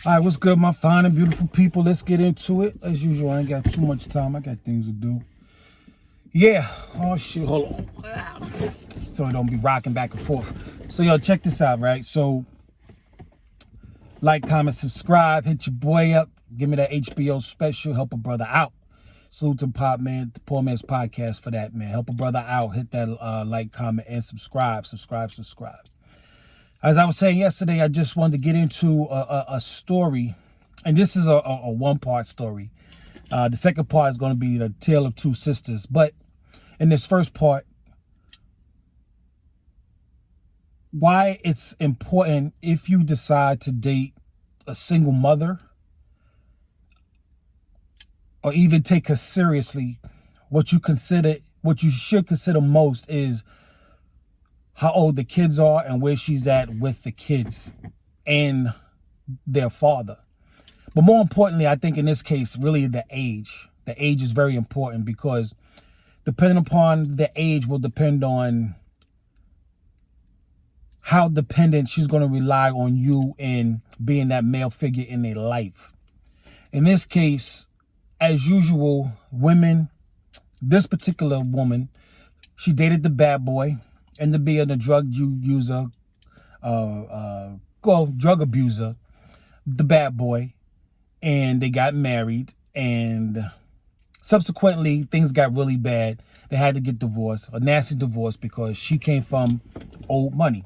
All right, what's good, my fine and beautiful people? Let's get into it. As usual, I ain't got too much time. I got things to do. Yeah. Oh, shit. Hold on. So it don't be rocking back and forth. So, yo, check this out, right? So, like, comment, subscribe, hit your boy up. Give me that HBO special. Help a brother out. Salute to Pop Man, the Poor Man's Podcast for that, man. Help a brother out. Hit that like, comment, and subscribe. Subscribe. As I was saying yesterday, I just wanted to get into a story, and this is a one-part story. The second part is going to be the tale of two sisters. But in this first part, why it's important if you decide to date a single mother or even take her seriously, what you should consider most is how old the kids are and where she's at with the kids and their father. But more importantly, I think in this case, really the age. The age is very important because depending upon the age will depend on how dependent she's going to rely on you in being that male figure in their life. In this case, as usual, women, this particular woman, she dated the bad boy, and to be a drug user, drug abuser, the bad boy, and they got married, and subsequently things got really bad. They had to get divorced, a nasty divorce, because she came from old money.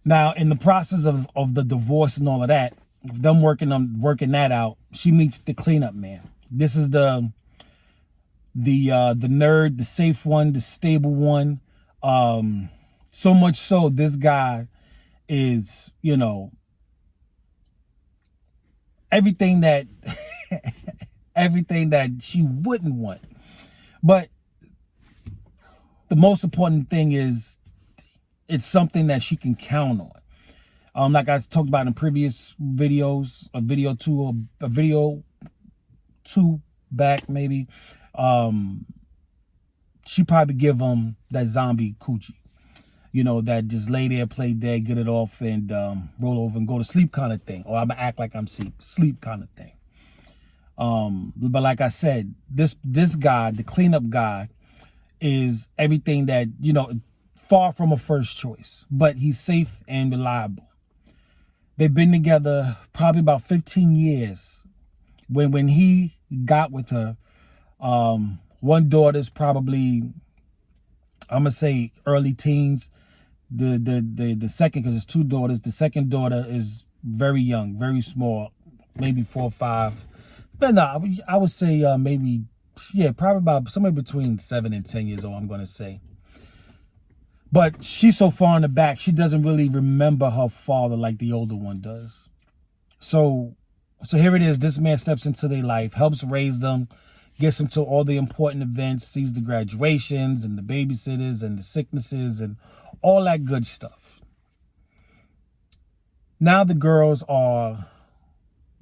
Now, in the process of the divorce and all of that, them working that out, she meets the cleanup man. This is the nerd, the safe one, the stable one. So much so, this guy is, everything that everything that she wouldn't want. But the most important thing is it's something that she can count on. Like I talked about in previous videos, a video two back maybe. She probably give him that zombie coochie, that just lay there, play dead, get it off, and roll over and go to sleep kind of thing, or I'm gonna act like I'm sleep kind of thing. But like I said, this guy, the cleanup guy, is everything that far from a first choice, but he's safe and reliable. They've been together probably about 15 years. When he got with her, one daughter's probably, I'm gonna say early teens. The second, because it's two daughters, the second daughter is very young, very small, maybe 4 or 5. But no, I would say maybe, probably about somewhere between 7 and 10 years old, I'm gonna say. But she's so far in the back, she doesn't really remember her father like the older one does. So here it is. This man steps into their life, helps raise them, gets them to all the important events, sees the graduations and the babysitters and the sicknesses and all that good stuff. Now the girls are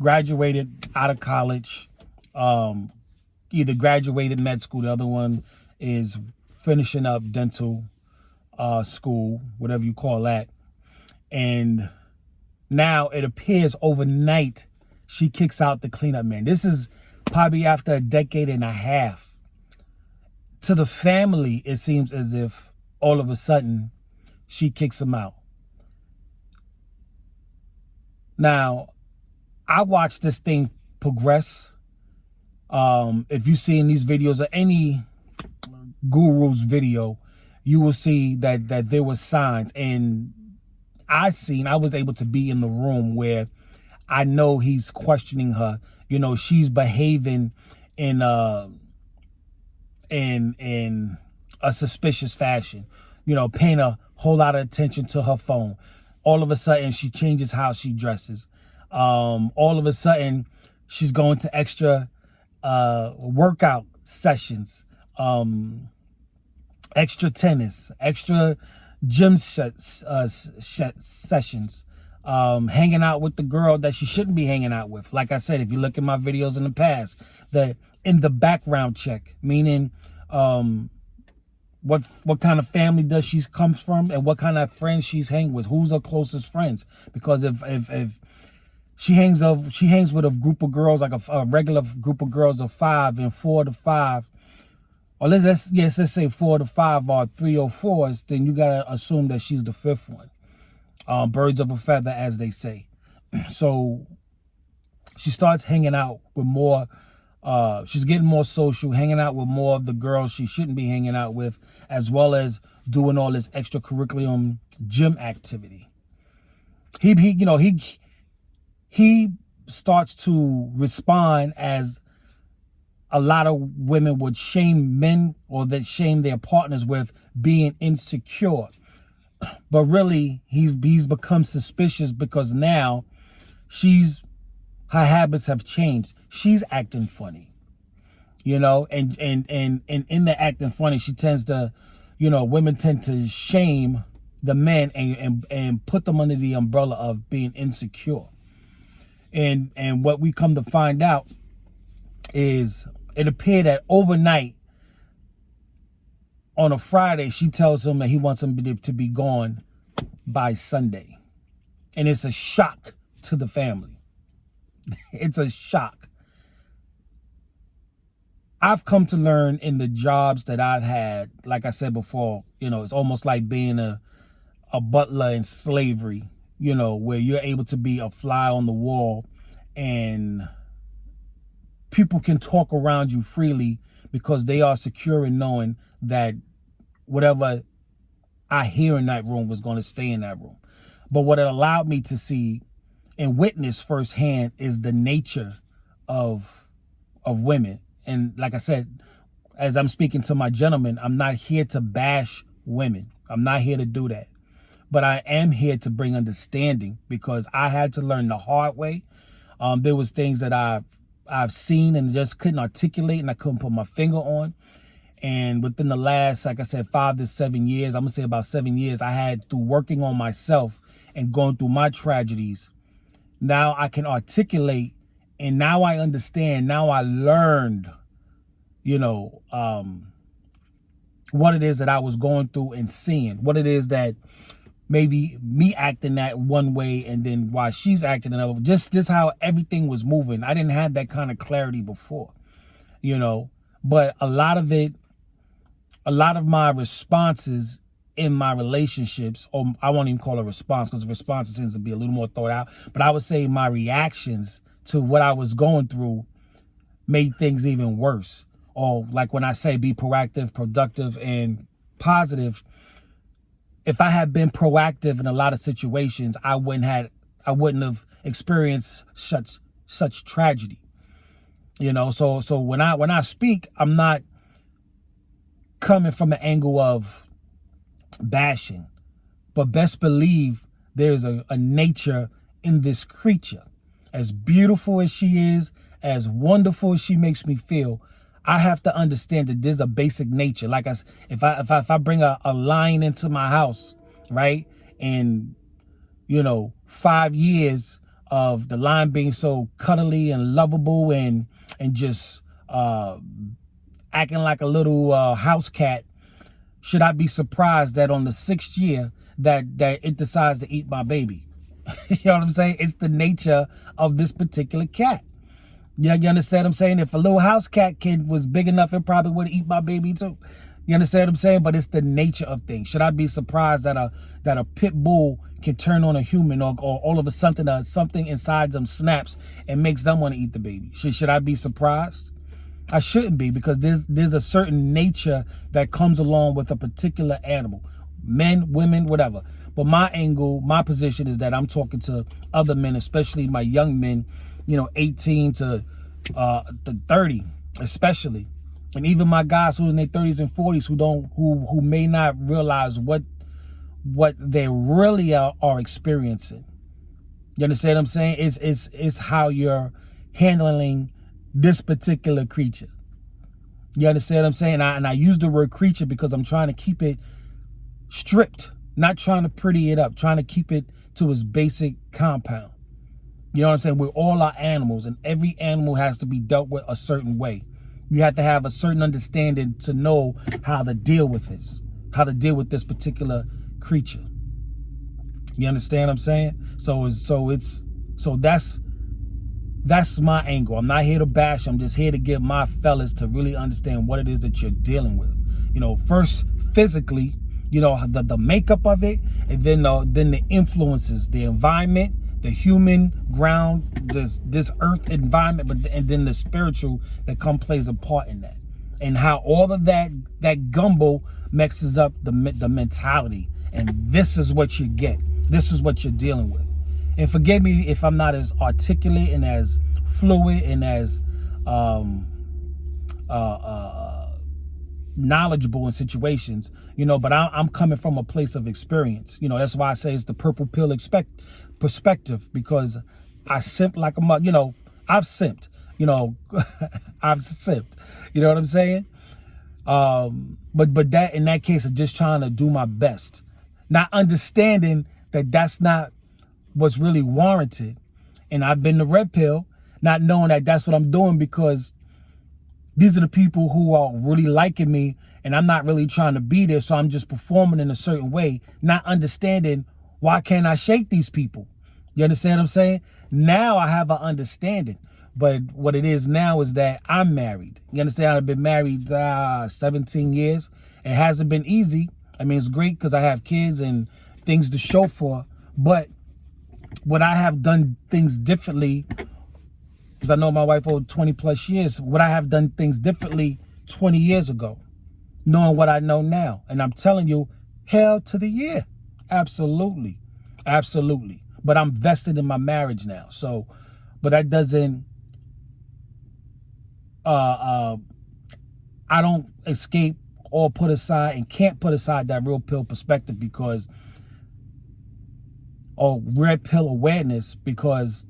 graduated out of college, either graduated med school, the other one is finishing up dental school, whatever you call that. And now it appears overnight she kicks out the cleanup man. This is probably after a decade and a half. To the family, it seems as if all of a sudden she kicks him out. Now, I watched this thing progress. If you see in these videos or any guru's video, you will see that there were signs, and I was able to be in the room where I know he's questioning her. She's behaving in a suspicious fashion, paying a whole lot of attention to her phone. All of a sudden, she changes how she dresses. All of a sudden, she's going to extra workout sessions, extra tennis, extra gym sessions, hanging out with the girl that she shouldn't be hanging out with. Like I said, if you look at my videos in the past, in the background check, meaning what kind of family does she comes from, and what kind of friends she's hanging with. Who's her closest friends? Because if she hangs with a group of girls, like a regular group of girls of 5 and 4 to 5, or let's say 4 to 5 or 3 or 4s, then you gotta assume that she's the 5th one. Birds of a feather, as they say. So she starts hanging out with more. She's getting more social, hanging out with more of the girls she shouldn't be hanging out with, as well as doing all this extracurriculum gym activity. He starts to respond as a lot of women would shame men, or that shame their partners with being insecure. But really, he's become suspicious because now her habits have changed. She's acting funny, and in the acting funny, she tends to, women tend to shame the men and put them under the umbrella of being insecure. And what we come to find out is it appeared that overnight on a Friday, she tells him that he wants him to be gone by Sunday. And it's a shock to the family. It's a shock. I've come to learn in the jobs that I've had, like I said before, it's almost like being a butler in slavery, where you're able to be a fly on the wall and people can talk around you freely because they are secure in knowing that whatever I hear in that room was going to stay in that room. But what it allowed me to see and witness firsthand is the nature of women. And like I said, as I'm speaking to my gentlemen, I'm not here to bash women. I'm not here to do that. But I am here to bring understanding, because I had to learn the hard way. There was things that I've seen and just couldn't articulate, and I couldn't put my finger on. And within the last, like I said, 5 to 7 years, I'm gonna say about 7 years, I had, through working on myself and going through my tragedies, now I can articulate, and now I understand. Now I learned, what it is that I was going through and seeing, what it is that maybe me acting that one way and then why she's acting another, just how everything was moving. I didn't have that kind of clarity before, but a lot of my responses in my relationships, or I won't even call it a response, because response tends to be a little more thought out, but I would say my reactions to what I was going through made things even worse. Or like when I say be proactive, productive, and positive, if I had been proactive in a lot of situations, I wouldn't have experienced such tragedy. So when I speak, I'm not coming from an angle of bashing, but best believe there's a nature in this creature. As beautiful as she is, as wonderful as she makes me feel, I have to understand that there's a basic nature. Like if I bring a lion into my house, right, and 5 years of the lion being so cuddly and lovable and just acting like a little house cat, should I be surprised that on the 6th year that it decides to eat my baby? You know what I'm saying? It's the nature of this particular cat. You understand what I'm saying? If a little house cat kid was big enough, it probably would eat my baby too. You understand what I'm saying? But it's the nature of things. Should I be surprised that a pit bull can turn on a human, or all of a sudden something inside them snaps and makes them want to eat the baby? Should I be surprised? I shouldn't be, because there's a certain nature that comes along with a particular animal. Men, women, whatever. But my angle, my position is that I'm talking to other men, especially my young men, 18 to 30, especially. And even my guys who are in their 30s and 40s who may not realize what they really are experiencing. You understand what I'm saying? It's how you're handling this particular creature. You understand what I'm saying? And I use the word creature because I'm trying to keep it stripped, not trying to pretty it up, trying to keep it to its basic compound. You know what I'm saying? We all are animals, and every animal has to be dealt with a certain way. You have to have a certain understanding to know how to deal with this, how to deal with this particular creature. You understand what I'm saying? So that's my angle. I'm not here to bash. I'm just here to get my fellas to really understand what it is that you're dealing with. You know, first physically, you know, the makeup of it, and then the influences, the environment, the human ground, this earth environment, and then the spiritual that plays a part in that, and how all of that gumbo mixes up the mentality, and this is what you get. This is what you're dealing with. And forgive me if I'm not as articulate and as fluid and as knowledgeable in situations, you know, but I'm coming from a place of experience. You know, that's why I say it's the purple pill perspective, because I simp like a mug. You know, I've simped. You know, I've simped. You know what I'm saying? But that in that case, I'm just trying to do my best, not understanding that that's not what's really warranted. And I've been the red pill, not knowing that that's what I'm doing, because these are the people who are really liking me, and I'm not really trying to be there. So I'm just performing in a certain way, not understanding why can't I shake these people. You understand what I'm saying? Now I have an understanding. But what it is now is that I'm married. You understand? I've been married 17 years. It hasn't been easy. I mean, it's great because I have kids and things to show for. But would I have done things differently? Because I know my wife over 20 plus years. Would I have done things differently 20 years ago, knowing what I know now? And I'm telling you, hell to the yeah. Absolutely. Absolutely. But I'm vested in my marriage now. So, but that doesn't, I don't escape or put aside and can't put aside that real pill perspective because, or red pill awareness, because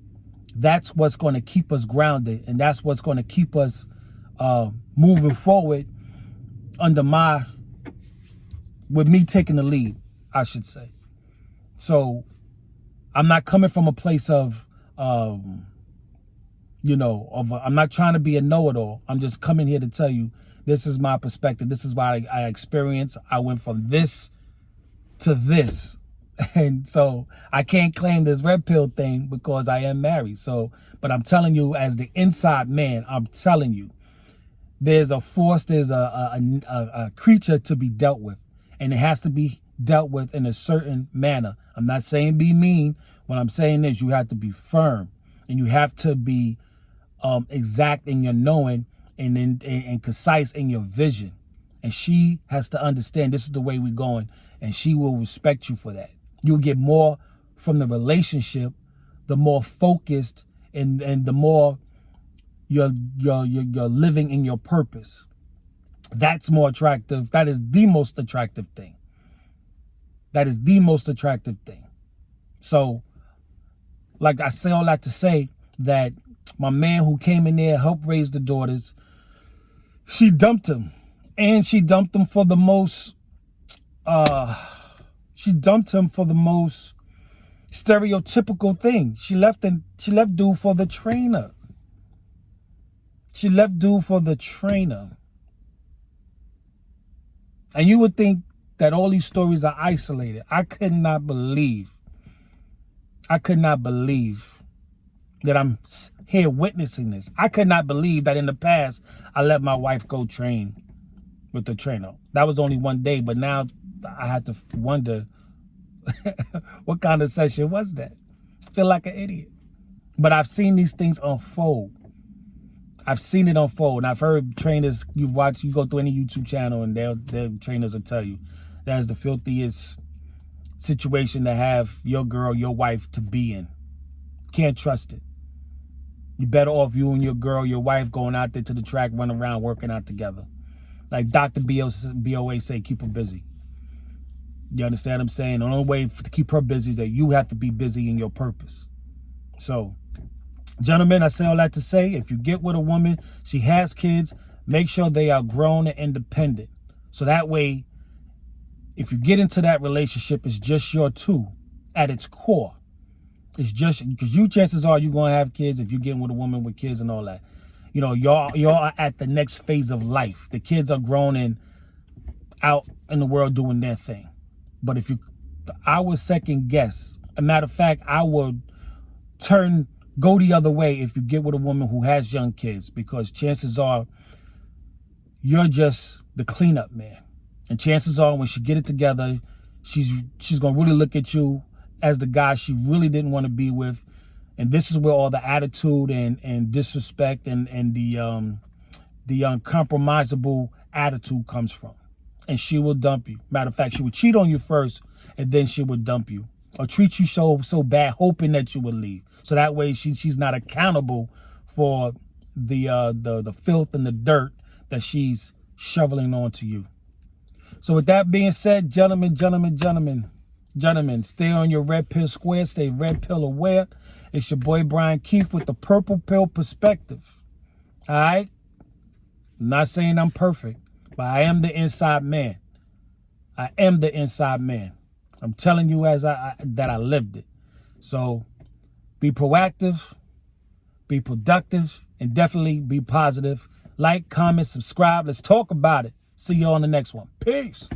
that's what's going to keep us grounded, and that's what's going to keep us moving forward under with me taking the lead, I should say. So I'm not coming from a place of, I'm not trying to be a know-it-all. I'm just coming here to tell you, this is my perspective. This is what I experienced. I went from this to this. And so I can't claim this red pill thing because I am married. So, but I'm telling you, as the inside man, I'm telling you, there's a force, there's a creature to be dealt with, and it has to be dealt with in a certain manner. I'm not saying be mean. What I'm saying is you have to be firm, and you have to be exact in your knowing and concise in your vision. And she has to understand this is the way we're going, and she will respect you for that. You'll get more from the relationship, the more focused and the more you're living in your purpose. That's more attractive. That is the most attractive thing. That is the most attractive thing. So, like I say all that to say that my man who came in there, helped raise the daughters, she dumped him. And she dumped him for the most, stereotypical thing. She left dude for the trainer. She left dude for the trainer. And you would think that all these stories are isolated. I could not believe that I'm here witnessing this. I could not believe that in the past, I let my wife go train with the trainer. That was only one day, but now I had to wonder what kind of session was that? I feel like an idiot. But I've seen these things unfold. I've seen it unfold. And I've heard trainers, you go through any YouTube channel and their trainers will tell you that is the filthiest situation to have your girl, your wife to be in. Can't trust it. You're better off you and your girl, your wife going out there to the track, running around, working out together. Like Dr. BOA say, keep her busy. You understand what I'm saying? The only way to keep her busy is that you have to be busy in your purpose. So, gentlemen, I say all that to say, if you get with a woman, she has kids, make sure they are grown and independent. So that way, if you get into that relationship, it's just your two at its core. It's just because chances are you're going to have kids if you're getting with a woman with kids and all that. You know, y'all are at the next phase of life. The kids are grown and out in the world doing their thing. But I would second guess. A matter of fact, I would go the other way if you get with a woman who has young kids, because chances are you're just the cleanup man. And chances are when she get it together, she's gonna really look at you as the guy she really didn't want to be with. And this is where all the attitude and disrespect and the uncompromisable attitude comes from. And she will dump you. Matter of fact, she would cheat on you first, and then she would dump you, or treat you so bad, hoping that you would leave. So that way she's not accountable for the filth and the dirt that she's shoveling onto you. So with that being said, gentlemen, stay on your red pill square, stay red pill aware. It's your boy Brian Keith with the Purple Pill Perspective. All right? I'm not saying I'm perfect, but I am the inside man. I am the inside man. I'm telling you that I lived it. So be proactive, be productive, and definitely be positive. Like, comment, subscribe. Let's talk about it. See you on the next one. Peace.